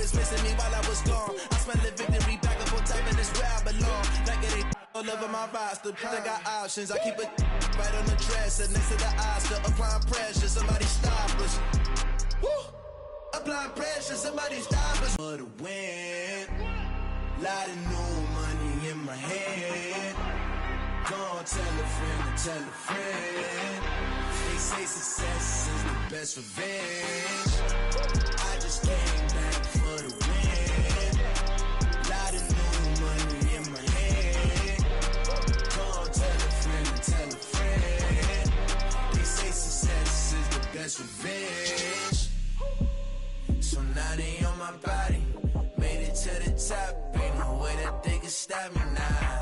was missing me while I was gone. I smell the victory back up on top, and it's where I belong. Like it ain't all over my roster, I got options. I keep it right on the dresser, next to the Oscar. Applying pressure, somebody stop us. Woo! Applying pressure, somebody stop us. For the win, lot of new money in my hand. Go on, tell a friend and tell a friend. They say success is the best revenge. I just came back for the win. Lot of new money in my hand. Go on, tell a friend and tell a friend. They say success is the best revenge. So now they on my body. Made it to the top. Ain't no way that they can stop me now.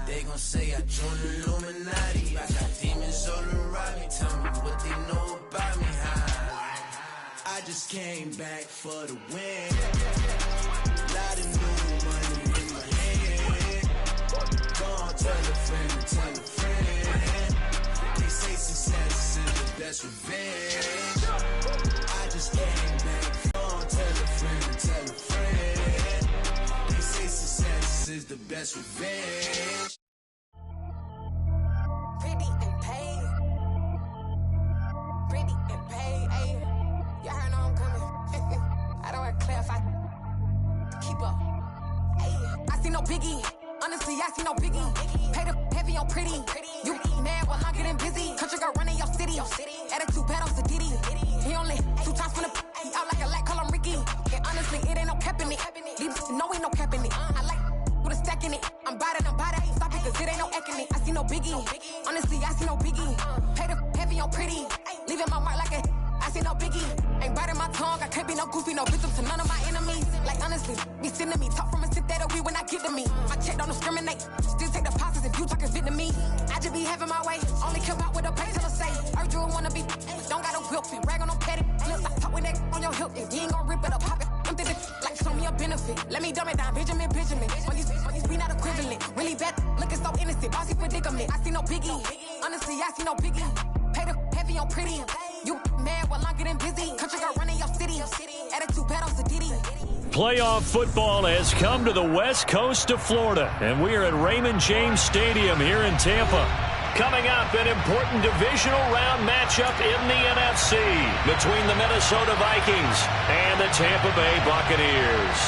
They gon' say I joined the Illuminati. I got demons all around me. Tell me what they know about me, huh? I just came back for the win. Lot of new money in my hand. Go on, tell a friend and tell a friend. They say success is the best revenge. I just came back. Go on, tell a friend and tell a friend. They say success is the best revenge. Pretty and paid. Pretty and paid, ayy. Y'all heard know I'm coming. I don't wear clear if I keep up. Ayy, I see no biggie. Honestly, I see no biggie. Pay the heavy on pretty. You mad while I'm getting busy. Country girl running your city. Attitude bad on Sadiddy. He only 2 times from the he out like a lack, call him Ricky. And honestly, it ain't no cap in it. These know ain't no cap in it. I like with a stack in it. I'm bout it, ain't stop it, cause it ain't no acting it. I see no biggie. Honestly, I see no biggie. Pay the heavy on pretty. Leaving my mark like a I see no biggie. Ain't biting my tongue, I can't be no goofy, no victim to none of my enemies. Like honestly, be sending me talk from a sit that we when I get to me. My check don't discriminate. Still take the pauses if you talking Vietnamese. I just be having my way. Only care about what the pay tell say. Urge you wanna be don't got a whip and rag on no petty. Flips like talk with that on your hip. If you ain't gon' rip it up, pop it. Empty the like show me a benefit. Let me dumb it down, Benjamin. When these we not equivalent. Really bad, looking so innocent. Bossy predicament. I see no biggie. Honestly, I see no biggie. Pay the heavy on pretty. You mad while I'm getting busy. Country girl running your city. Attitude bad on Sadiddy. Playoff football has come to the west coast of Florida, and we are at Raymond James Stadium here in Tampa. Coming up, an important divisional round matchup in the NFC between the Minnesota Vikings and the Tampa Bay Buccaneers.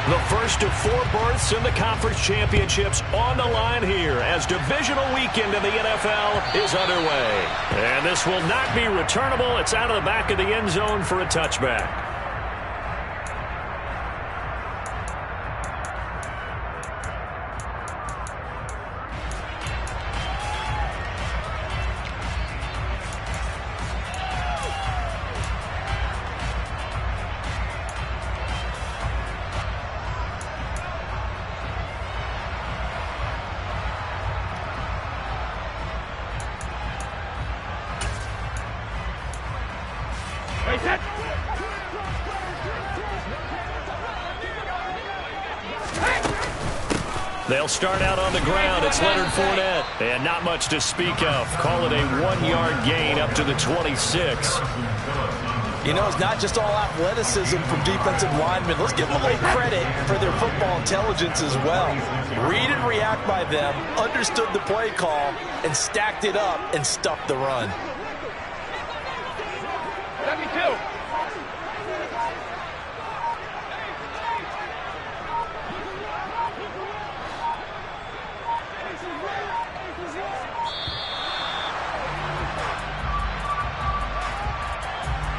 The first of 4 berths in the conference championships on the line here as divisional weekend in the NFL is underway. And this will not be returnable. It's out of the back of the end zone for a touchback. They'll start out on the ground. It's Leonard Fournette. And not much to speak of. Call it a 1-yard gain up to the 26. You know, it's not just all athleticism from defensive linemen. Let's give them a little credit for their football intelligence as well. Read and react by them, understood the play call, and stacked it up and stuffed the run.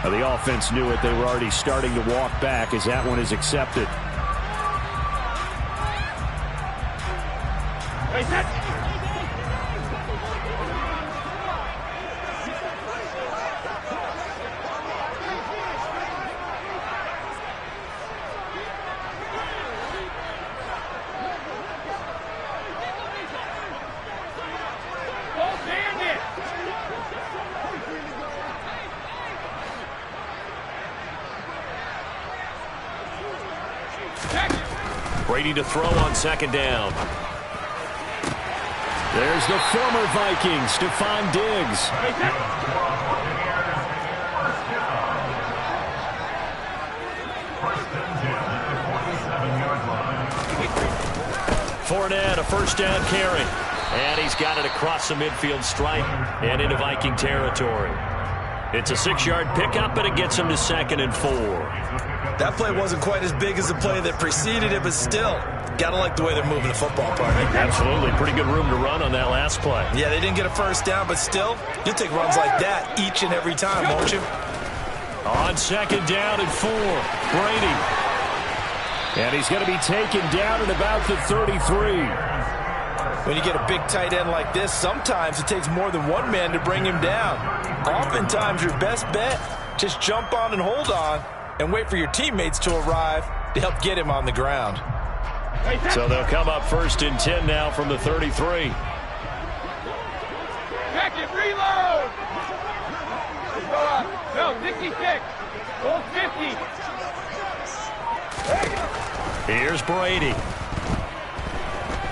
The offense knew it. They were already starting to walk back as that one is accepted. Brady to throw on second down. There's the former Viking, Stephon Diggs. Fournette, a first down carry. And he's got it across the midfield stripe and into Viking territory. It's a 6-yard pickup, and it gets him to 2nd and 4. That play wasn't quite as big as the play that preceded it, but still, got to like the way they're moving the football, partner. Absolutely. Pretty good room to run on that last play. Yeah, they didn't get a first down, but still, you'll take runs like that each and every time, won't you? On 2nd down and 4, Brady. And he's going to be taken down at about the 33. When you get a big tight end like this, sometimes it takes more than one man to bring him down. Oftentimes, your best bet, just jump on and hold on and wait for your teammates to arrive to help get him on the ground. So they'll come up 1st and 10 now from the 33. Check it, reload! Go up. No, 66. Go 50. Here's Brady.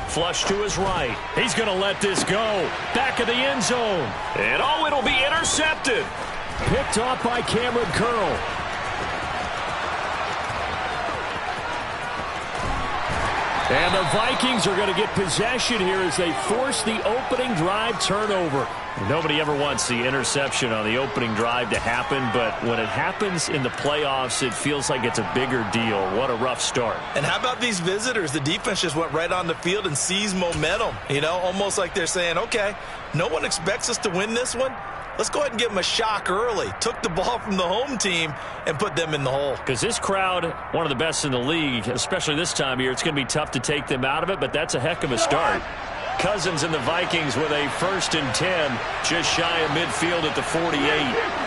Flush to his right. He's going to let this go. Back of the end zone. And oh, it'll be intercepted. Picked off by Cameron Curl. And the Vikings are going to get possession here as they force the opening drive turnover. Nobody ever wants the interception on the opening drive to happen, but when it happens in the playoffs, it feels like it's a bigger deal. What a rough start. And how about these visitors? The defense just went right on the field and seized momentum. You know, almost like they're saying, okay, no one expects us to win this one. Let's go ahead and give them a shock early. Took the ball from the home team and put them in the hole. Because this crowd, one of the best in the league, especially this time of year, it's going to be tough to take them out of it, but that's a heck of a start. Cousins and the Vikings with a 1st and 10, just shy of midfield at the 48.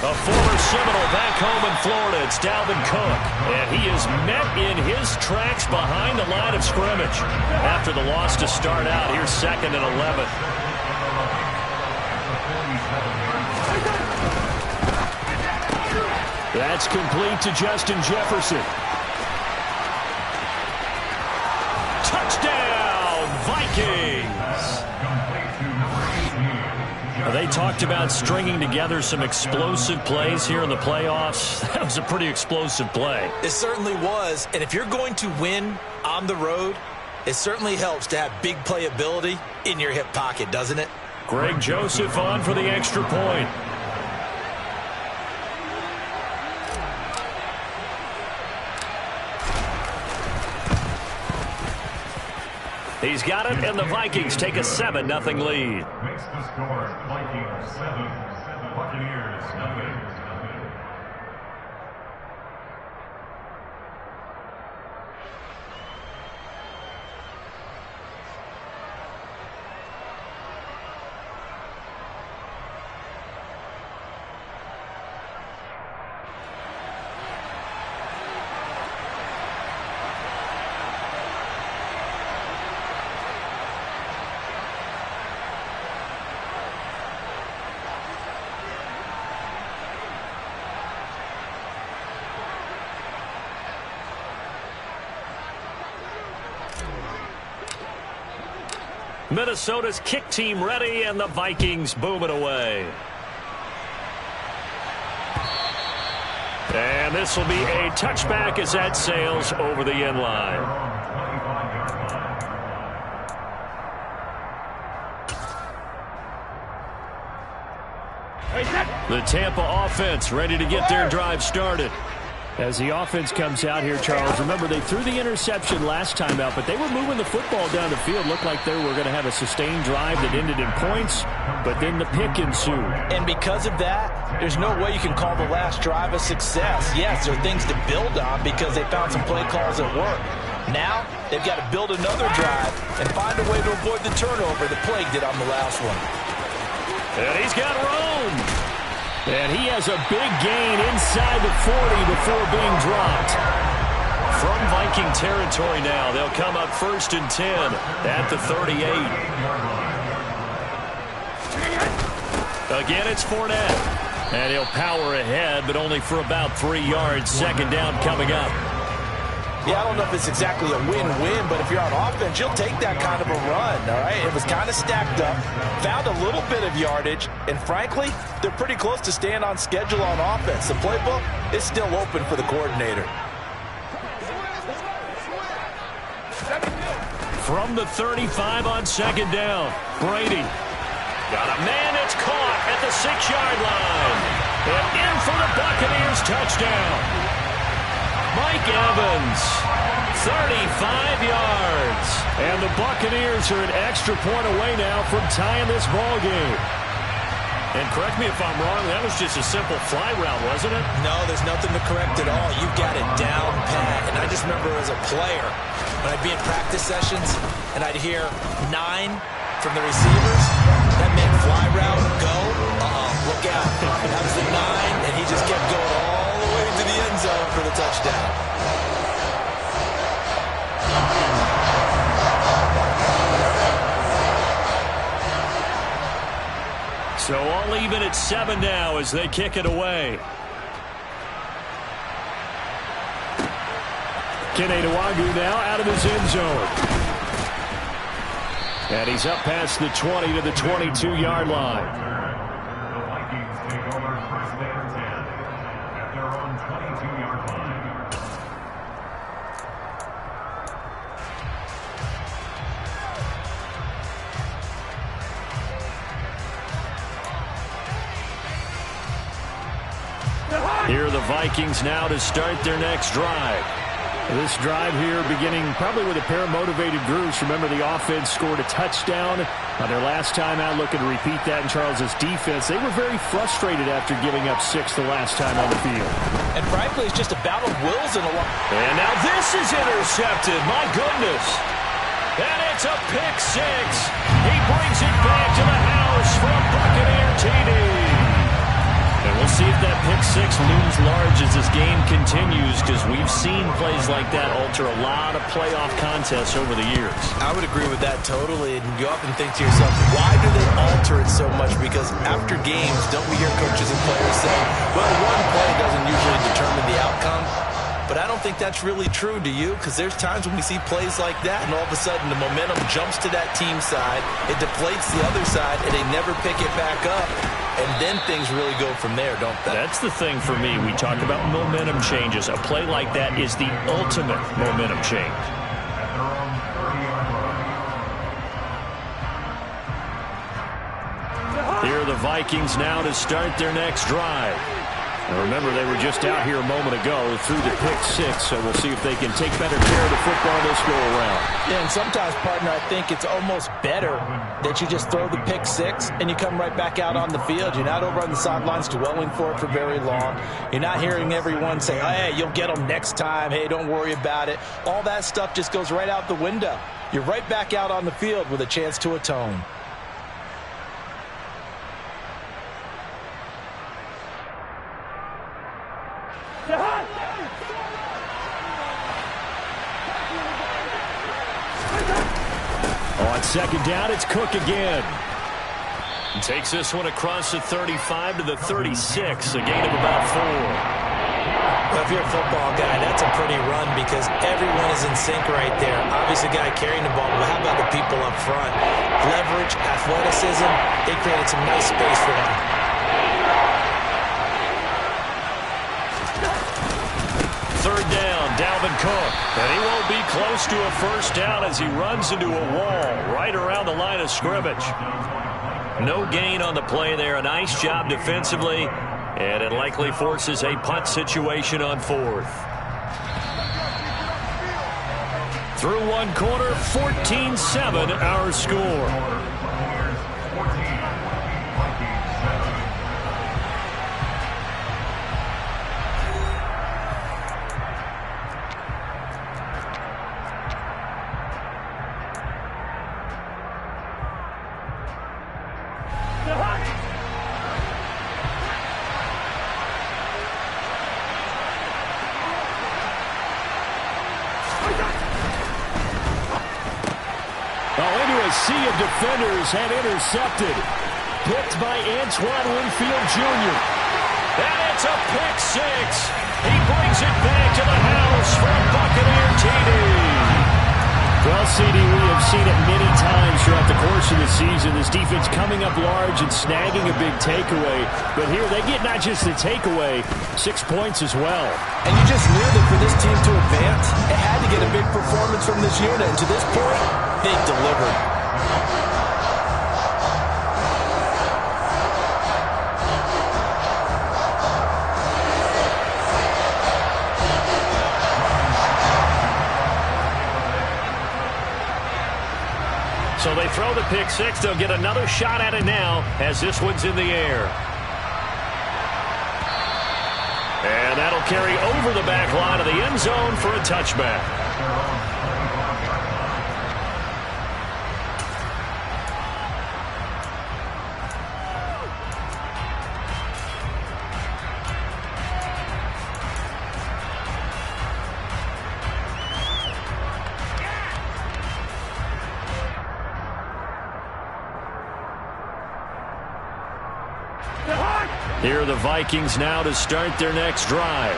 A former Seminole back home in Florida. It's Dalvin Cook. And he is met in his tracks behind the line of scrimmage. After the loss to start out, here's 2nd and 11. That's complete to Justin Jefferson. Touchdown, Vikings! They talked about stringing together some explosive plays here in the playoffs. That was a pretty explosive play. It certainly was. And if you're going to win on the road, it certainly helps to have big playability in your hip pocket, doesn't it? Greg Joseph on for the extra point. He's got it, and the Vikings take a 7-0 lead. Makes the score Vikings 7, Buccaneers 0. Minnesota's kick team ready, and the Vikings boom it away. And this will be a touchback as that sails over the end line. The Tampa offense ready to get their drive started. As the offense comes out here, Charles, remember they threw the interception last time out, but they were moving the football down the field. Looked like they were going to have a sustained drive that ended in points, but then the pick ensued. And because of that, there's no way you can call the last drive a success. Yes, there are things to build on because they found some play calls that work. Now, they've got to build another drive and find a way to avoid the turnover that plagued it on the last one. And he's got room. And he has a big gain inside the 40 before being dropped. From Viking territory now, they'll come up 1st and 10 at the 38. Again, it's Fournette. And he'll power ahead, but only for about 3 yards. Second down coming up. Yeah, I don't know if it's exactly a win-win, but if you're on offense, you'll take that kind of a run, all right? It was kind of stacked up, found a little bit of yardage, and frankly, they're pretty close to staying on schedule on offense. The playbook is still open for the coordinator. From the 35 on second down, Brady. Got a man that's caught at the 6-yard line. And in for the Buccaneers touchdown. Mike Evans, 35 yards. And the Buccaneers are an extra point away now from tying this ball game. And correct me if I'm wrong, that was just a simple fly route, wasn't it? No, there's nothing to correct at all. You've got it down pat. And I just remember as a player, when I'd be in practice sessions and I'd hear 9 from the receivers, that meant fly route, go, look out. That was the 9, and he just kept going all the way to the end zone for the touchdown. So all even at 7 now as they kick it away. Keneduagu now out of his end zone. And he's up past the 20 to the 22-yard line. The Vikings take over first and 10 at their own 22-yard line. Here are the Vikings now to start their next drive. This drive here beginning probably with a pair of motivated groups. Remember, the offense scored a touchdown on their last time out. Looking to repeat that in Charles's defense. They were very frustrated after giving up 6 the last time on the field. And frankly, it's just a battle of wills in a lot. And now this is intercepted. My goodness. And it's a pick 6. He brings it back to the house for a Buccaneer TD. And we'll see if that pick 6 looms large as this game continues, because we've seen plays like that alter a lot of playoff contests over the years. I would agree with that totally. And you often think to yourself, why do they alter it so much? Because after games, don't we hear coaches and players say, well, one play doesn't usually determine the outcome? But I don't think that's really true, do you? Because there's times when we see plays like that, and all of a sudden the momentum jumps to that team side, it deflates the other side, and they never pick it back up. And then things really go from there, don't they? That's the thing for me. We talk about momentum changes. A play like that is the ultimate momentum change. At their own 30-yard line. Here are the Vikings now to start their next drive. And remember, they were just out here a moment ago through the pick 6, so we'll see if they can take better care of the football this go-around. Yeah, and sometimes, partner, I think it's almost better that you just throw the pick 6 and you come right back out on the field. You're not over on the sidelines dwelling for it for very long. You're not hearing everyone say, oh, hey, you'll get them next time. Hey, don't worry about it. All that stuff just goes right out the window. You're right back out on the field with a chance to atone. On second down, it's Cook again. He takes this one across the 35 to the 36, a gain of about 4. Well, if you're a football guy, that's a pretty run because everyone is in sync right there. Obviously, the guy carrying the ball, but how about the people up front? Leverage, athleticism, they created some nice space for them. Third down, Dalvin Cook. And he won't be close to a first down as he runs into a wall right around the line of scrimmage. No gain on the play there. A nice job defensively. And it likely forces a punt situation on 4th. Through one quarter, 14-7 our score. Sea of defenders had intercepted. Picked by Antoine Winfield Jr. And it's a pick six. He brings it back to the house for a Buccaneer TD. Well, CD, we have seen it many times throughout the course of the season. This defense coming up large and snagging a big takeaway. But here they get not just the takeaway, 6 points as well. And you just knew that for this team to advance, it had to get a big performance from this unit. And to this point, they delivered. So they throw the pick six. They'll get another shot at it now as this one's in the air. And that'll carry over the back line of the end zone for a touchback. Here are the Vikings now to start their next drive.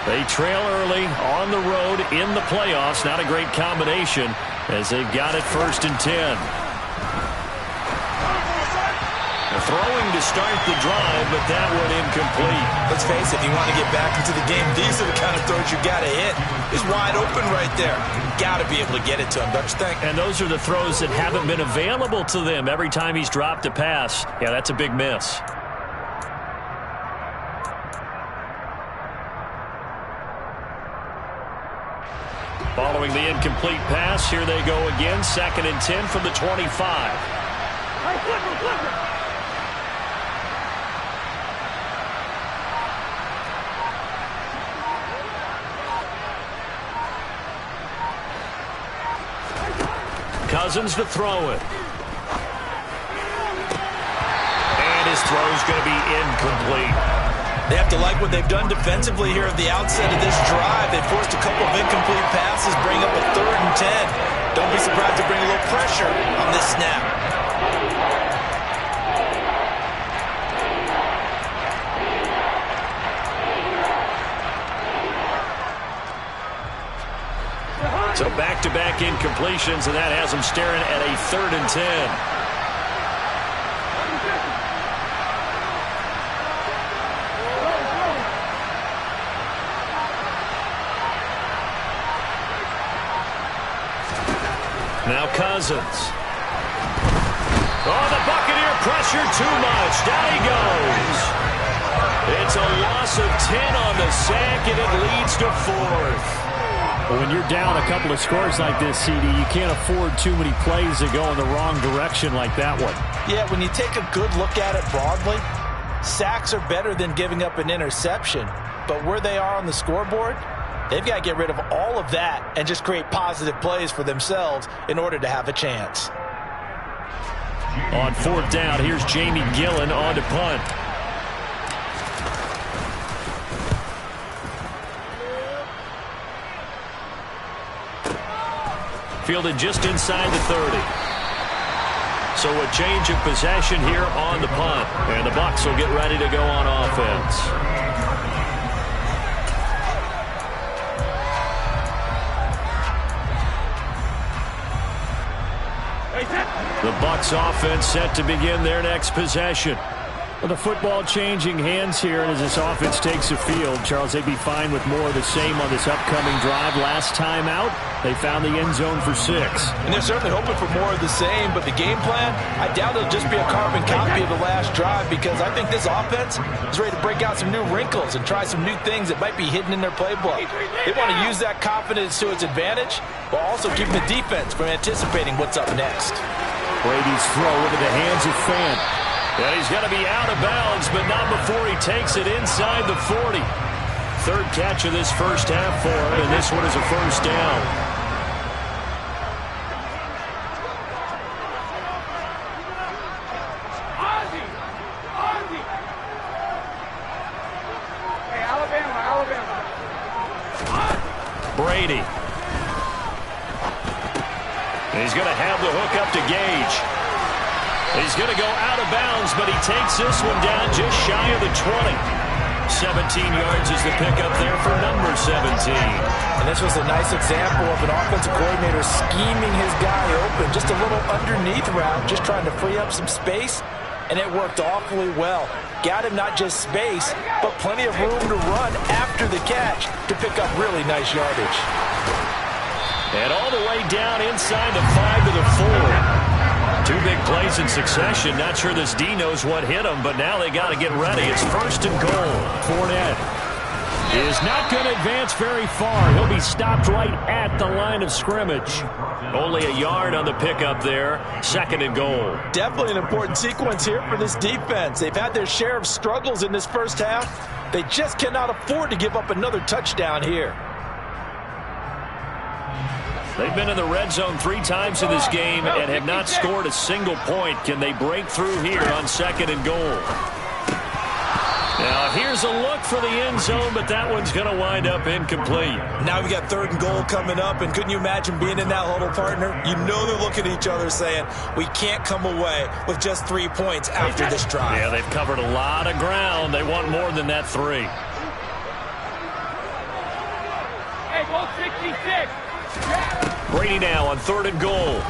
They trail early on the road in the playoffs. Not a great combination as they've got it 1st and 10. They're throwing to start the drive, but that one incomplete. Let's face it, if you want to get back into the game, these are the kind of throws you got to hit. He's wide open right there. Got to be able to get it to him, don't you think? And those are the throws that haven't been available to them every time he's dropped a pass. Yeah, that's a big miss. Following the incomplete pass, here they go again. 2nd and 10 from the 25. Cousins to throw it. And his throw's going to be incomplete. They have to like what they've done defensively here at the outset of this drive. They forced a couple of incomplete passes, bring up a 3rd and 10. Don't be surprised to bring a little pressure on this snap. So back-to-back incompletions, and that has them staring at a 3rd and 10. Now Cousins. Oh, the Buccaneer pressure too much. Down he goes. It's a loss of 10 on the sack, and it leads to 4th. Well, when you're down a couple of scores like this, CD, you can't afford too many plays that go in the wrong direction like that one. Yeah, when you take a good look at it broadly, sacks are better than giving up an interception. But where they are on the scoreboard, they've got to get rid of all of that and just create positive plays for themselves in order to have a chance. On 4th down, here's Jamie Gillen on to punt. Fielded just inside the 30. So a change of possession here on the punt. And the Bucs will get ready to go on offense. The Bucs offense set to begin their next possession. Well, the football changing hands here, and as this offense takes the field, Charles, they'd be fine with more of the same on this upcoming drive. Last time out, they found the end zone for 6. And they're certainly hoping for more of the same, but the game plan, I doubt it'll just be a carbon copy of the last drive, because I think this offense is ready to break out some new wrinkles and try some new things that might be hidden in their playbook. They want to use that confidence to its advantage, while also keeping the defense from anticipating what's up next. Brady's throw into the hands of Fant. And he's going to be out of bounds, but not before he takes it inside the 40. 3rd catch of this first half for him, and this one is a 1st down. Brady. And he's going to have the hook up to Gage. He's going to go out of bounds, but he takes this one down just shy of the 20. 17 yards is the pickup there for number 17. And this was a nice example of an offensive coordinator scheming his guy open. Just a little underneath route, just trying to free up some space, and it worked awfully well. Got him not just space, but plenty of room to run after the catch to pick up really nice yardage. And all the way down inside the 5 to the 4. 2 big plays in succession. Not sure this D knows what hit him, but now they got to get ready. It's 1st and goal. Fournette is not going to advance very far. He'll be stopped right at the line of scrimmage. Only a yard on the pickup there. 2nd and goal. Definitely an important sequence here for this defense. They've had their share of struggles in this first half. They just cannot afford to give up another touchdown here. They've been in the red zone 3 times in this game and have not scored a single point. Can they break through here on 2nd and goal? Now here's a look for the end zone, but that one's going to wind up incomplete. Now we got 3rd and goal coming up, and couldn't you imagine being in that huddle, partner? You know they're looking at each other saying, we can't come away with just 3 points after this drive. Yeah, they've covered a lot of ground. They want more than that 3. Hey, goal 66. Brady now on 3rd and goal.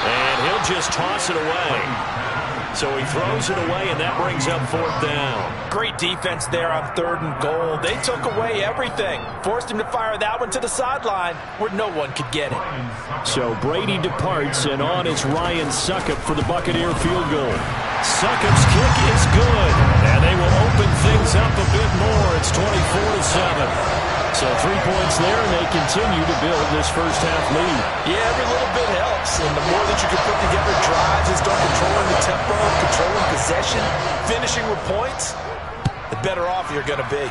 And he'll just toss it away. So he throws it away, and that brings up 4th down. Great defense there on 3rd and goal. They took away everything. Forced him to fire that one to the sideline where no one could get it. So Brady departs, and on is Ryan Succop for the Buccaneer field goal. Succop's kick is good, and they will open things up a bit more. It's 24-7. So 3 points there, and they continue to build this first half lead. Yeah, every little bit helps. And the more that you can put together drives and start controlling the tempo, controlling possession, finishing with points, the better off you're going to be.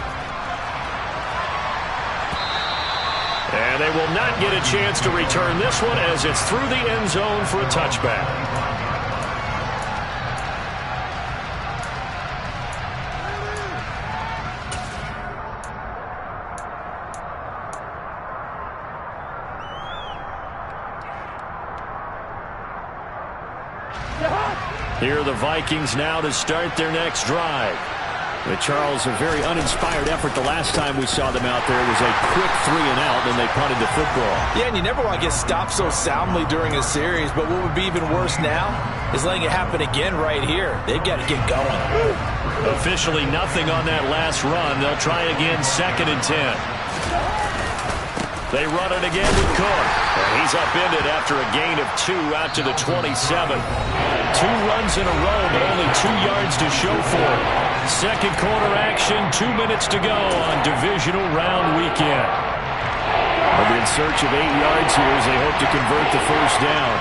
And they will not get a chance to return this one as it's through the end zone for a touchback. Here are the Vikings now to start their next drive. But Charles, a very uninspired effort the last time we saw them out there. It was a quick 3 and out, and they punted the football. Yeah, and you never want to get stopped so soundly during a series, but what would be even worse now is letting it happen again right here. They've got to get going. Officially nothing on that last run. They'll try again 2nd and 10. They run it again with Cook. And he's upended after a gain of 2 out to the 27. 2 runs in a row, but only 2 yards to show for it. 2nd quarter action, 2 minutes to go on divisional round weekend. They'll be in search of 8 yards here as they hope to convert the first down.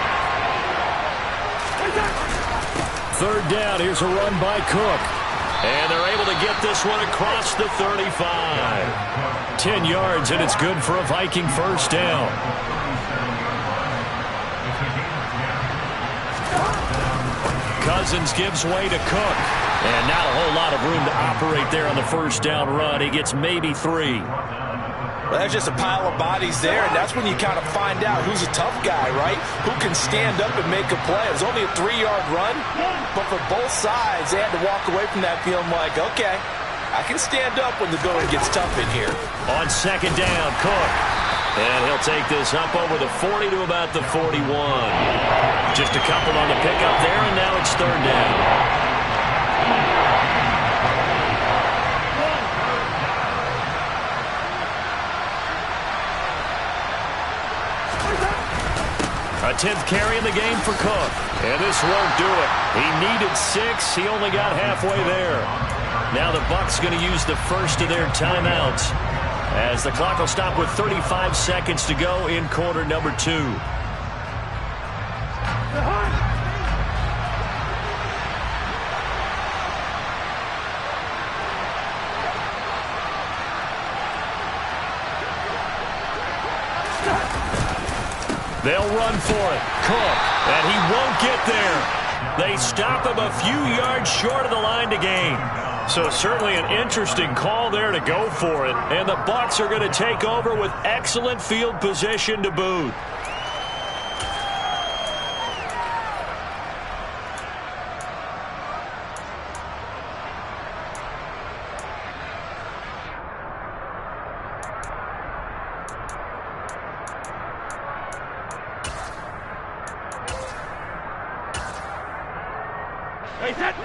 3rd down, here's a run by Cook. And they're able to get this one across the 35. 10 yards, and it's good for a Viking first down. Cousins gives way to Cook. And not a whole lot of room to operate there on the first down run. He gets maybe 3. Well, that's just a pile of bodies there, and that's when you kind of find out who's a tough guy, right? Who can stand up and make a play. It was only a 3-yard run, but for both sides, they had to walk away from that feeling like, okay, I can stand up when the going gets tough in here. On 2nd down, Cook. And he'll take this up over the 40 to about the 41. Just a couple on the pickup there, and now it's 3rd down. A 10th carry in the game for Cook. And this won't do it. He needed 6. He only got halfway there. Now the Bucs going to use the first of their timeouts as the clock will stop with 35 seconds to go in quarter number 2. They'll run for it. Cook, and he won't get there. They stop him a few yards short of the line to gain. So certainly an interesting call there to go for it. And the Bucs are going to take over with excellent field position to boot. Face it.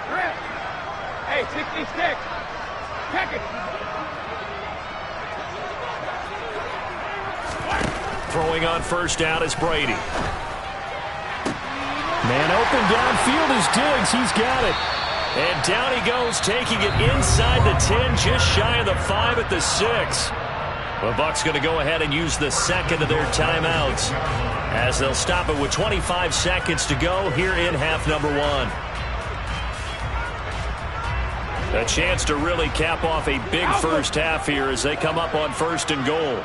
Grip. Hey, 66. Check it. Throwing on first down is Brady. Man open downfield is Diggs. He's got it. And down he goes, taking it inside the 10, just shy of the 5 at the 6. The Bucs going to go ahead and use the second of their timeouts as they'll stop it with 25 seconds to go here in half number 1. A chance to really cap off a big first half here as they come up on 1st and goal.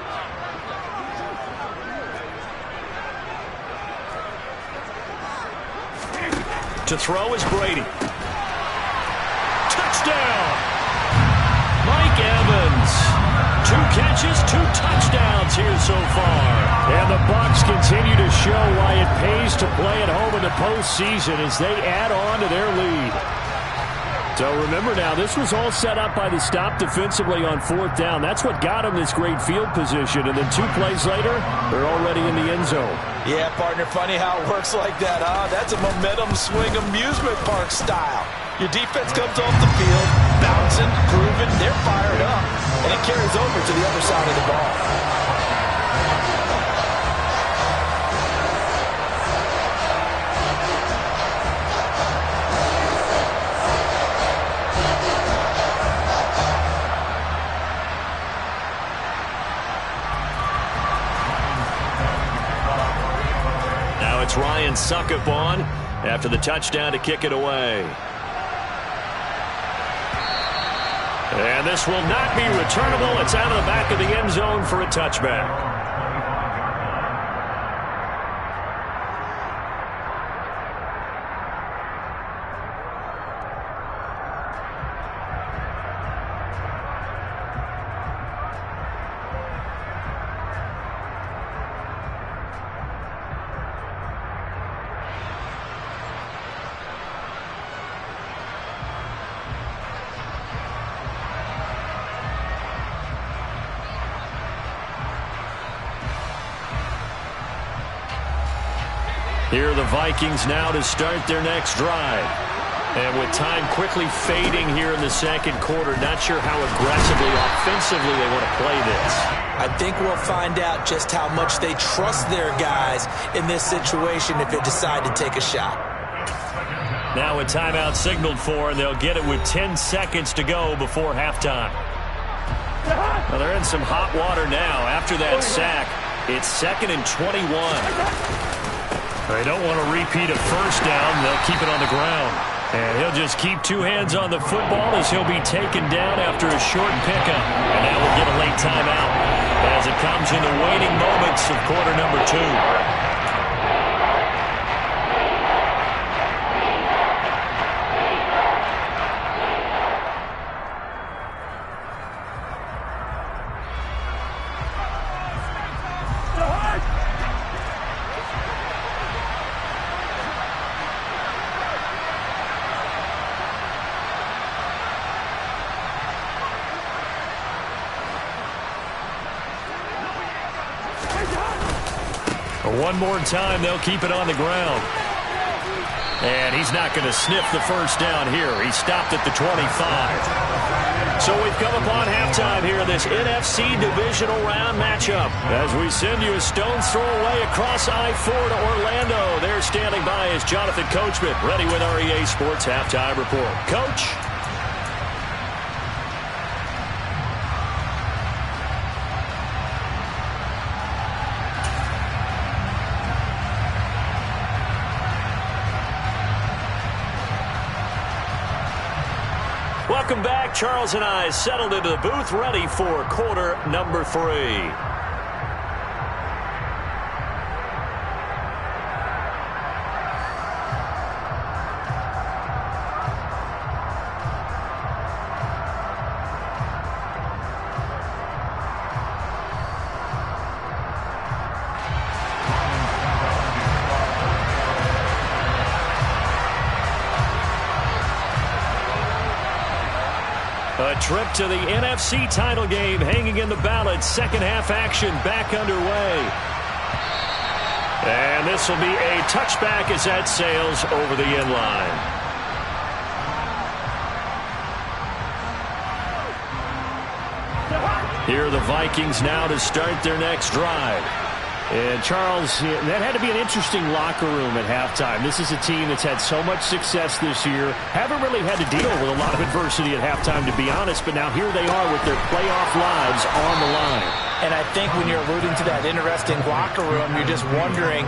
To throw is Brady. Touchdown! Mike Evans. 2 catches, 2 touchdowns here so far. And the Bucs continue to show why it pays to play at home in the postseason as they add on to their lead. So remember now, this was all set up by the stop defensively on 4th down. That's what got them this great field position. And then 2 plays later, they're already in the end zone. Yeah, partner, funny how it works like that, huh? That's a momentum swing amusement park style. Your defense comes off the field, bouncing, grooving, they're fired up, and it carries over to the other side of the ball. It's Ryan Suckup on after the touchdown to kick it away. And this will not be returnable. It's out of the back of the end zone for a touchback. Here are the Vikings now to start their next drive. And with time quickly fading here in the second quarter, not sure how aggressively, offensively they want to play this. I think we'll find out just how much they trust their guys in this situation if they decide to take a shot. Now a timeout signaled for, and they'll get it with 10 seconds to go before halftime. Well, they're in some hot water now. After that sack, it's 2nd and 21. They don't want to repeat a first down. They'll keep it on the ground. And he'll just keep 2 hands on the football as he'll be taken down after a short pickup. And that will get a late timeout as it comes in the waning moments of quarter number 2. One more time, they'll keep it on the ground. And he's not going to sniff the first down here. He stopped at the 25. So we've come upon halftime here in this NFC divisional round matchup. As we send you a stone's throw away across I-4 to Orlando. There standing by is Jonathan Coachman, ready with our EA Sports Halftime Report. Coach? Welcome back. Charles and I settled into the booth, ready for quarter number 3. A trip to the NFC title game hanging in the balance. Second half action back underway. And this will be a touchback as that sails over the end line. Here are the Vikings now to start their next drive. And Charles, that had to be an interesting locker room at halftime. This is a team that's had so much success this year. Haven't really had to deal with a lot of adversity at halftime, to be honest. But now here they are with their playoff lives on the line. And I think when you're alluding to that interesting locker room, you're just wondering,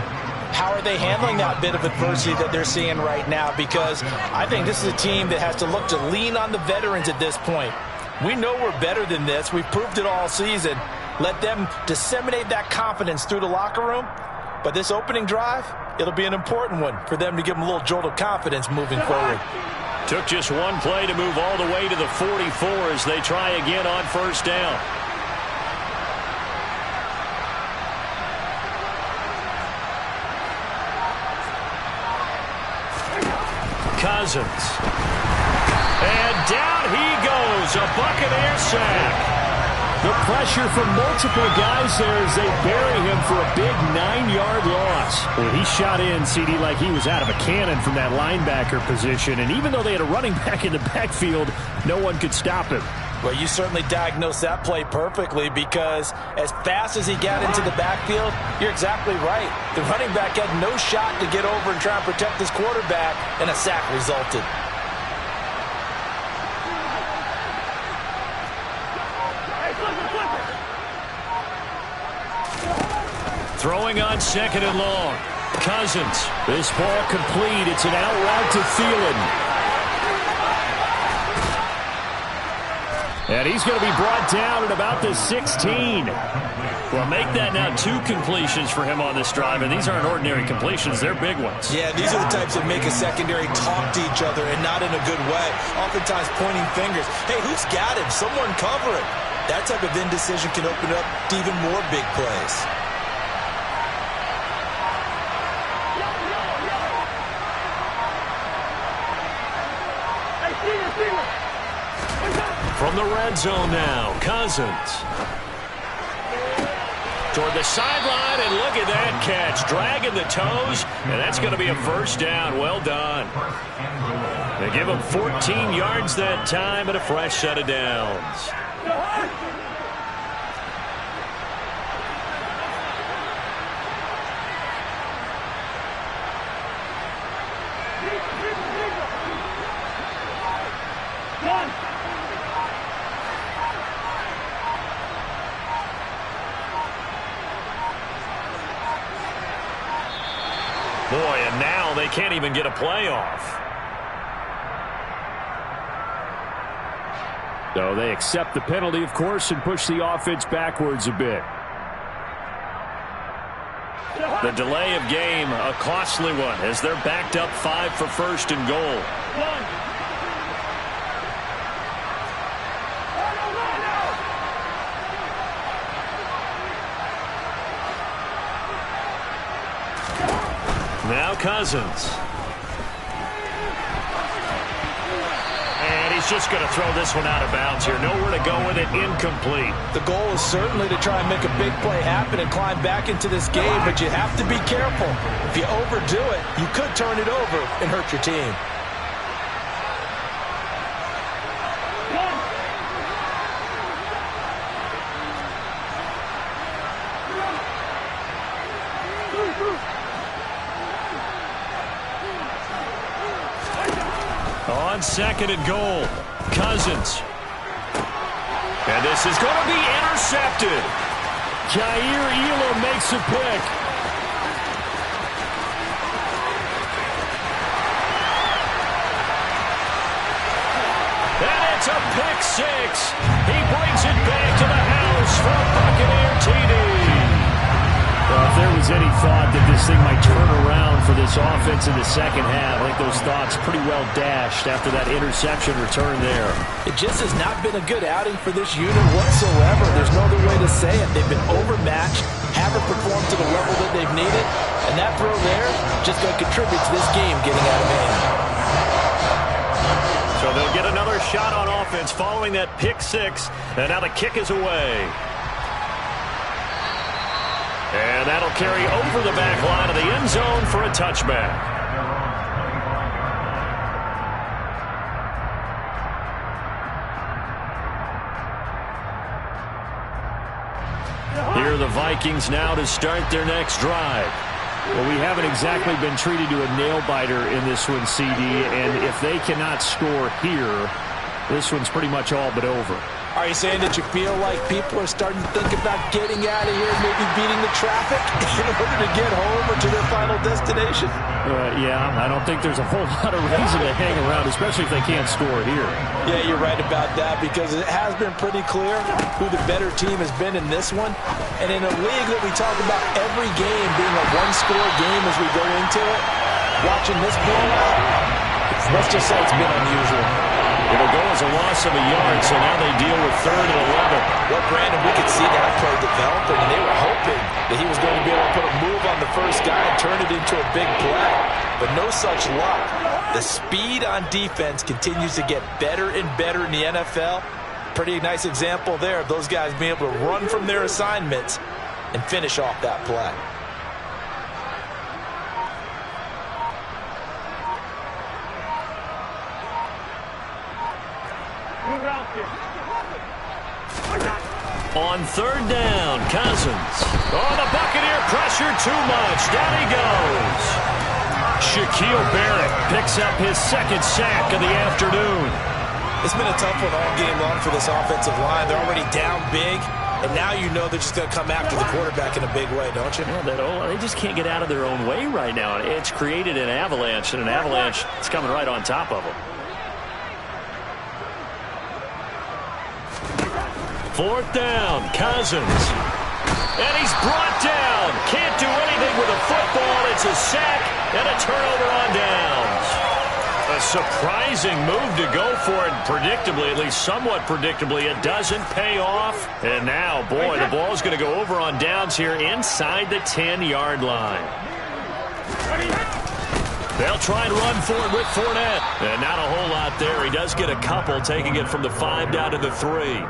how are they handling that bit of adversity that they're seeing right now? Because I think this is a team that has to look to lean on the veterans at this point. We know we're better than this. We've proved it all season. Let them disseminate that confidence through the locker room. But this opening drive, it'll be an important one for them to give them a little jolt of confidence moving forward. Took just one play to move all the way to the 44 as they try again on first down. Cousins. And down he goes. A Buccaneer sack. The pressure from multiple guys there as they bury him for a big 9-yard loss. Well, he shot in, CD, like he was out of a cannon from that linebacker position. And even though they had a running back in the backfield, no one could stop him. Well, you certainly diagnosed that play perfectly because as fast as he got into the backfield, you're exactly right. The running back had no shot to get over and try and protect his quarterback, and a sack resulted. Throwing on second and long. Cousins. This ball complete. It's an out route to Thielen. And he's going to be brought down at about the 16. Well, make that now 2 completions for him on this drive, and these aren't ordinary completions. They're big ones. Yeah, these are the types that make a secondary talk to each other, and not in a good way. Oftentimes pointing fingers. Hey, who's got him? Someone cover it. That type of indecision can open up to even more big plays. From the red zone now, Cousins. Toward the sideline, and look at that catch. Dragging the toes, and that's going to be a first down. Well done. They give him 14 yards that time and a fresh set of downs. Boy, and now they can't even get a playoff. So they accept the penalty, of course, and push the offense backwards a bit. The delay of game, a costly one, as they're backed up 5 for first and goal. Now Cousins. And he's just going to throw this one out of bounds here. Nowhere to go with it. Incomplete. The goal is certainly to try and make a big play happen and climb back into this game, but you have to be careful. If you overdo it, you could turn it over and hurt your team. On second and goal, Cousins. And this is going to be intercepted. Jair Elam makes a pick. And it's a pick six. He brings it back to the house for a Buccaneer TD. Well, if there was any thought that this thing might turn around for this offense in the second half, I think those thoughts pretty well dashed after that interception return there. It just has not been a good outing for this unit whatsoever. There's no other way to say it. They've been overmatched, haven't performed to the level that they've needed, and that throw there just going to contribute to this game getting out of hand. So they'll get another shot on offense following that pick six, and now the kick is away. And that'll carry over the back line of the end zone for a touchback. Here are the Vikings now to start their next drive. Well, we haven't exactly been treated to a nail-biter in this one, CD, and if they cannot score here, this one's pretty much all but over. Are you saying that you feel like people are starting to think about getting out of here, maybe beating the traffic in order to get home or to their final destination? Yeah, I don't think there's a whole lot of reason to hang around, especially if they can't score here. Yeah, you're right about that, because it has been pretty clear who the better team has been in this one. And in a league that we talk about every game being a one-score game as we go into it, watching this blowout, let's just say it's been unusual. It'll go as a loss of a yard, so now they deal with 3rd and 11. Well, Brandon, we could see that play developing, and they were hoping that he was going to be able to put a move on the first guy and turn it into a big play. But no such luck. The speed on defense continues to get better and better in the NFL. Pretty nice example there of those guys being able to run from their assignments and finish off that play. On 3rd down, Cousins. Oh, the Buccaneer pressure too much. Down he goes. Shaquille Barrett picks up his 2nd sack of the afternoon. It's been a tough one all game long for this offensive line. They're already down big, and now you know they're just going to come after the quarterback in a big way, don't you? Yeah, they just can't get out of their own way right now. It's created an avalanche, and an avalanche is coming right on top of them. 4th down, Cousins. And he's brought down. Can't do anything with a football. It's a sack and a turnover on downs. A surprising move to go for it. Predictably, at least somewhat predictably, it doesn't pay off. And now, boy, the ball's going to go over on downs here inside the 10-yard line. They'll try and run for it with Fournette. And not a whole lot there. He does get a couple, taking it from the 5 down to the 3.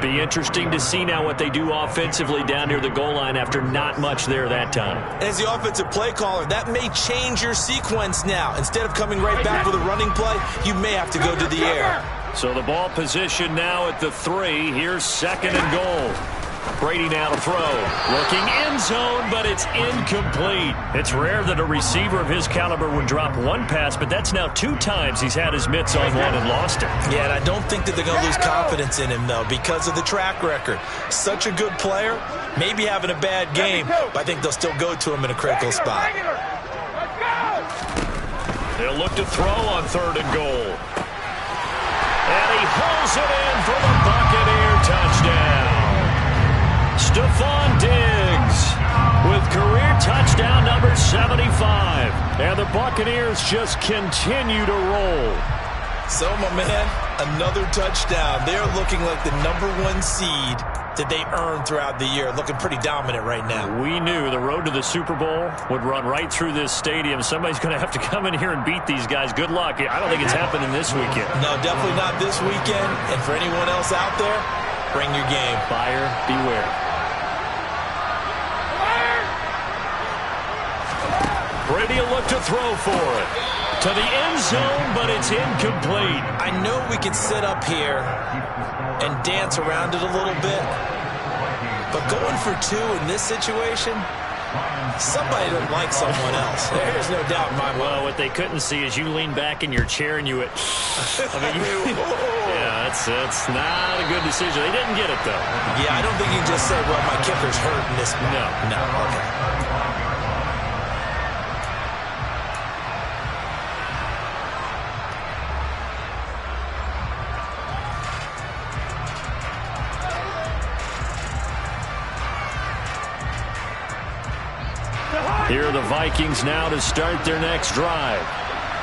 Be interesting to see now what they do offensively down near the goal line after not much there that time. As the offensive play caller, that may change your sequence now. Instead of coming right back with a running play, you may have to go to the air. So the ball position now at the 3. Here's 2nd and goal. Brady now to throw. Looking end zone, but it's incomplete. It's rare that a receiver of his caliber would drop one pass, but that's now 2 times he's had his mitts on one and lost it. Yeah, and I don't think that they're going to lose confidence in him, though, because of the track record. Such a good player, maybe having a bad game, but I think they'll still go to him in a critical spot. They'll look to throw on 3rd and goal. And he pulls it in for the Buccaneer touchdown. Stephon Diggs with career touchdown number 75. And the Buccaneers just continue to roll. So, my man, another touchdown. They're looking like the #1 seed that they earned throughout the year. Looking pretty dominant right now. We knew the road to the Super Bowl would run right through this stadium. Somebody's going to have to come in here and beat these guys. Good luck. I don't think it's happening this weekend. No, definitely not this weekend. And for anyone else out there, bring your game. Buyer beware. Brady will look to throw for it. To the end zone, but it's incomplete. I know we can sit up here and dance around it a little bit, but going for 2 in this situation, somebody doesn't like someone else. There's no doubt in my mind. Well, what they couldn't see is you lean back in your chair and you went, yeah, that's not a good decision. They didn't get it, though. Yeah, I don't think you can just say, well, my kicker's hurt in this. No, okay. Here are the Vikings now to start their next drive.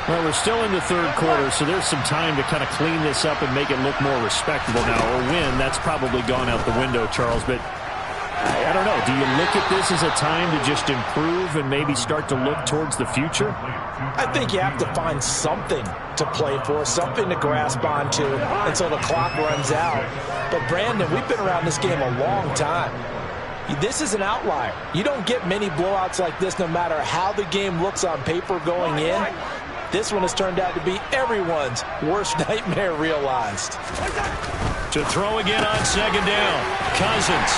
Well, we're still in the 3rd quarter, so there's some time to kind of clean this up and make it look more respectable now. Or win, that's probably gone out the window, Charles. But I don't know. Do you look at this as a time to just improve and maybe start to look towards the future? I think you have to find something to play for, something to grasp onto until the clock runs out. But, Brandon, we've been around this game a long time. This is an outlier. You don't get many blowouts like this no matter how the game looks on paper going in. This one has turned out to be everyone's worst nightmare realized. To throw again on second down, Cousins.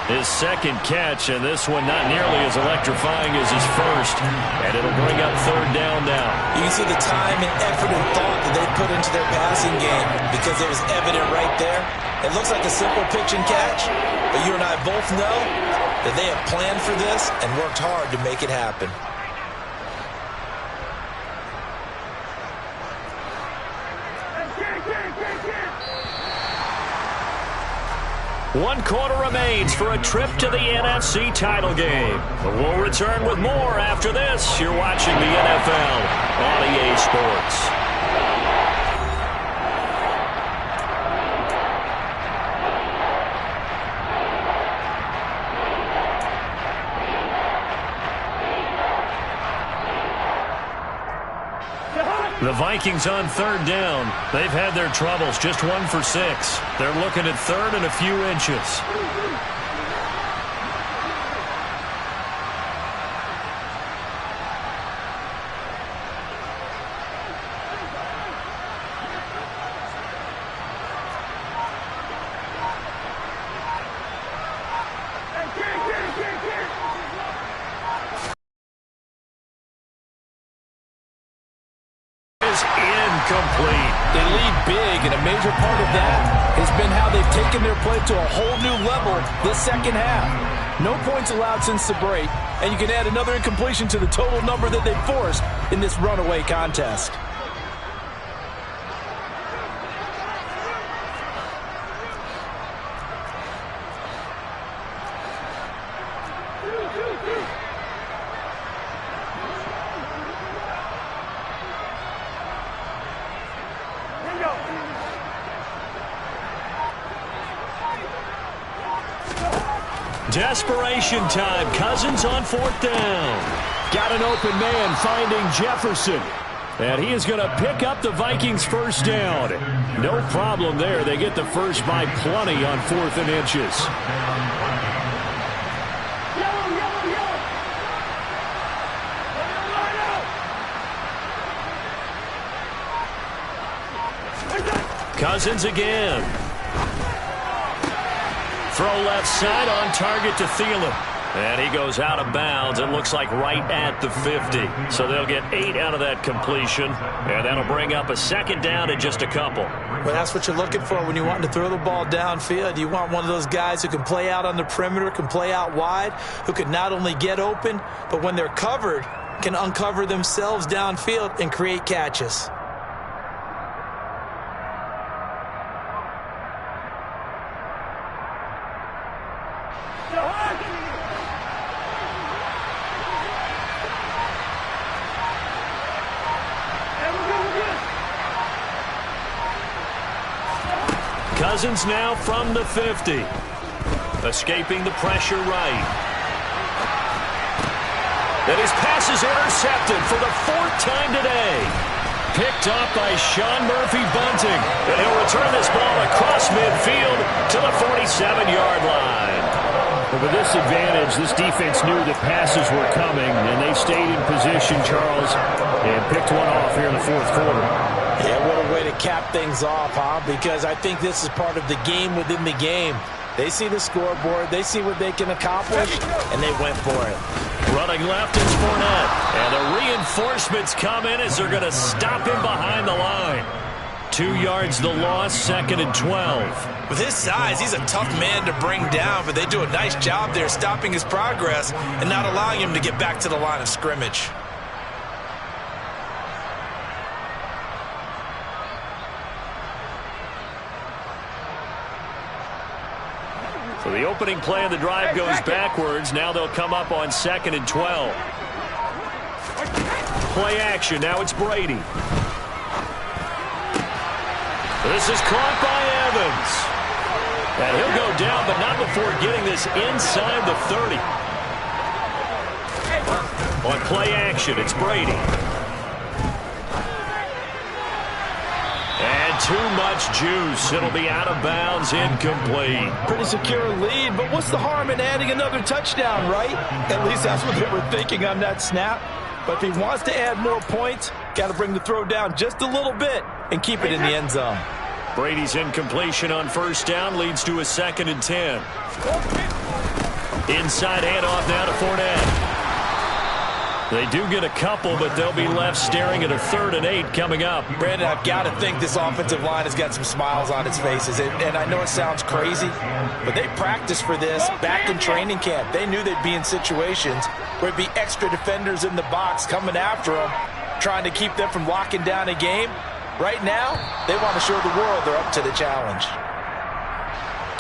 His second catch, and this one not nearly as electrifying as his first. And it'll bring up third down now. You can see the time and effort and thought that they put into their passing game because it was evident right there. It looks like a simple pitch and catch, but you and I both know that they have planned for this and worked hard to make it happen. One quarter remains for a trip to the NFC title game. But we'll return with more after this. You're watching the NFL on EA Sports. The Vikings on third down. They've had their troubles, just 1 for 6. They're looking at third and a few inches. Incomplete. They lead big, and a major part of that has been how they've taken their play to a whole new level this second half. No points allowed since the break, and you can add another incompletion to the total number that they forced in this runaway contest. Desperation time. Cousins on fourth down. Got an open man finding Jefferson. And he is going to pick up the Vikings first down. No problem there. They get the first by plenty on 4th and inches. Cousins again. Throw left side on target to Thielen. And he goes out of bounds. It looks like right at the 50. So they'll get 8 out of that completion. And that'll bring up a second down and just a couple. Well, that's what you're looking for when you want to throw the ball downfield. You want one of those guys who can play out on the perimeter, can play out wide, who can not only get open, but when they're covered, can uncover themselves downfield and create catches. Cousins now from the 50. Escaping the pressure right. And his pass is intercepted for the 4th time today. Picked up by Sean Murphy-Bunting. And he'll return this ball across midfield to the 47-yard line. Well, with this advantage, this defense knew that passes were coming, and they stayed in position, Charles, and picked one off here in the 4th quarter. Yeah, what a way to cap things off, huh? Because I think this is part of the game within the game. They see the scoreboard, they see what they can accomplish, and they went for it. Running left is Fournette. And the reinforcements come in as they're going to stop him behind the line. 2 yards the loss, 2nd and 12. With his size, he's a tough man to bring down, but they do a nice job there stopping his progress and not allowing him to get back to the line of scrimmage. So the opening play of the drive goes backwards. Now they'll come up on 2nd and 12. Play action. Now it's Brady. This is caught by Evans. And he'll go down, but not before getting this inside the 30. On play action, it's Brady. And too much juice. It'll be out of bounds, incomplete. Pretty secure lead, but what's the harm in adding another touchdown, right? At least that's what they were thinking on that snap. But if he wants to add more points, got to bring the throw down just a little bit and keep it in the end zone. Brady's incompletion on first down leads to a 2nd and 10. Inside handoff now to Fournette. They do get a couple, but they'll be left staring at a 3rd and 8 coming up. Brandon, I've got to think this offensive line has got some smiles on its faces. And I know it sounds crazy, but they practiced for this back in training camp. They knew they'd be in situations where it'd be extra defenders in the box coming after them, trying to keep them from locking down a game. Right now, they want to show the world they're up to the challenge.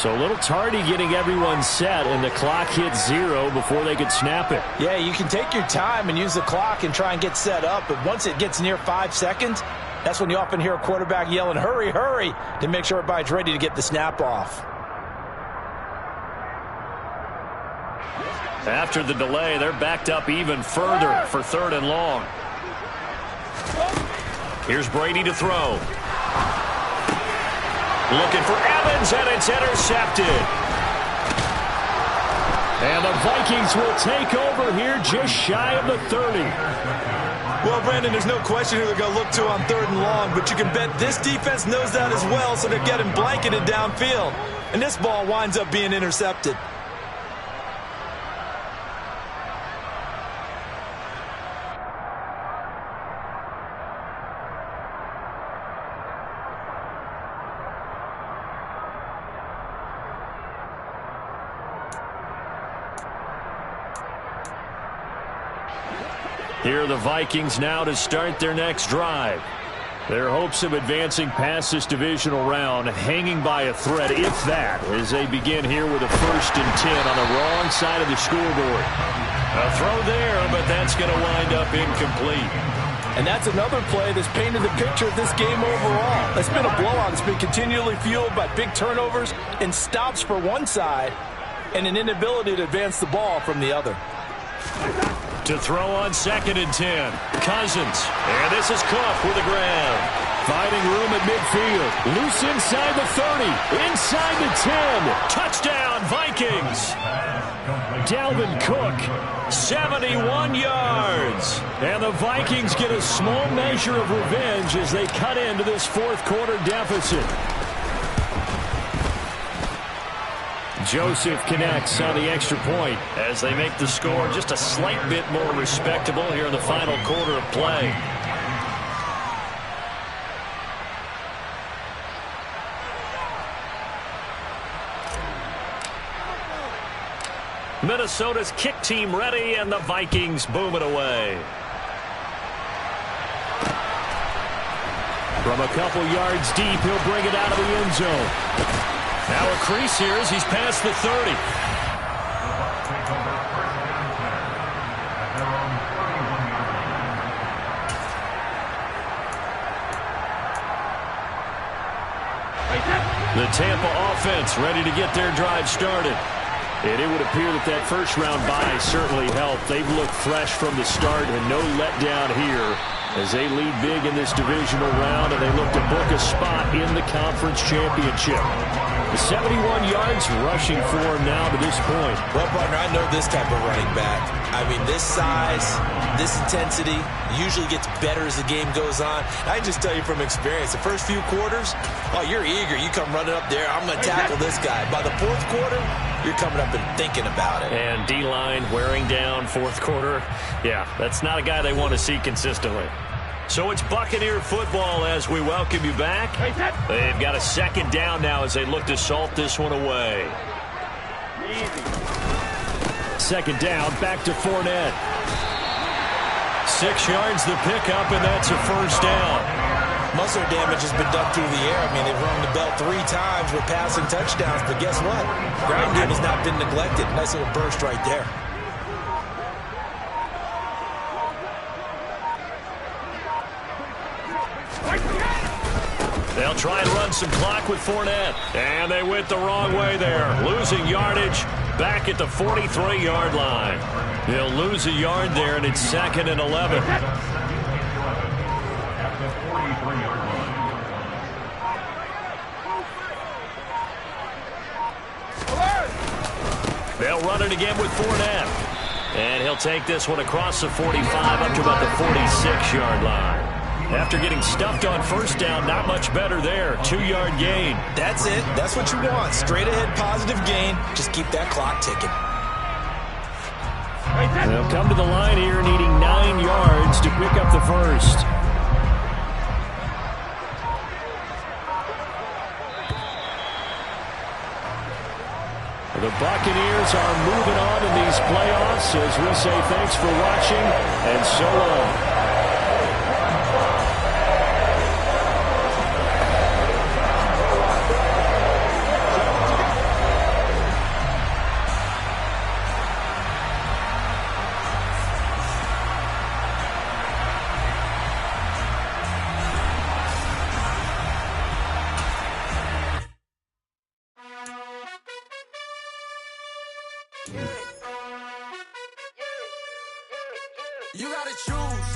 So a little tardy getting everyone set, and the clock hits 0 before they could snap it. Yeah, you can take your time and use the clock and try and get set up, but once it gets near 5 seconds, that's when you often hear a quarterback yelling, hurry, hurry, to make sure everybody's ready to get the snap off. After the delay, they're backed up even further for 3rd and long. Here's Brady to throw. Looking for Evans, and it's intercepted. And the Vikings will take over here just shy of the 30. Well, Brandon, there's no question who they're going to look to on 3rd and long, but you can bet this defense knows that as well, so they're getting blanketed downfield. And this ball winds up being intercepted. Here are the Vikings now to start their next drive. Their hopes of advancing past this divisional round hanging by a thread, if that, as they begin here with a 1st and 10 on the wrong side of the scoreboard. A throw there, but that's going to wind up incomplete. And that's another play that's painted the picture of this game overall. It's been a blowout. It's been continually fueled by big turnovers and stops for one side and an inability to advance the ball from the other. To throw on 2nd and 10. Cousins. And this is Cook with a grab. Finding room at midfield. Loose inside the 30. Inside the 10. Touchdown, Vikings. Dalvin Cook. 71 yards. And the Vikings get a small measure of revenge as they cut into this 4th quarter deficit. Joseph connects on the extra point as they make the score just a slight bit more respectable here in the final quarter of play. Minnesota's kick team ready, and the Vikings boom it away. From a couple yards deep, he'll bring it out of the end zone. Now a crease here as he's past the 30. The Tampa offense ready to get their drive started. And it would appear that that first-round bye certainly helped. They've looked fresh from the start and no letdown here as they lead big in this divisional round, and they look to book a spot in the conference championship. The 71 yards rushing for him now to this point. Well, partner, I know this type of running back. I mean, this size, this intensity usually gets better as the game goes on. I can just tell you from experience, the first few quarters, oh, you're eager. You come running up there, I'm going to tackle this guy. By the 4th quarter, you're coming up and thinking about it. And D-line wearing down 4th quarter. Yeah, that's not a guy they want to see consistently. So it's Buccaneer football as we welcome you back. They've got a 2nd down now as they look to salt this one away. 2nd down, back to Fournette. 6 yards the pickup, and that's a 1st down. Muscle damage has been done through the air. I mean, they've rung the bell 3 times with passing touchdowns, but guess what? Ground game has not been neglected. Nice little burst right there. They'll try and run some clock with Fournette. And they went the wrong way there. Losing yardage back at the 43-yard line. They'll lose a yard there, and it's 2nd and 11. run it again with Fournette. And he'll take this one across the 45 up to about the 46-yard line. After getting stuffed on first down, not much better there. 2-yard gain. That's it. That's what you want. Straight ahead positive gain. Just keep that clock ticking. They'll come to the line here needing 9 yards to pick up the first. The Buccaneers are moving on in these playoffs as we say thanks for watching and so long. You gotta choose.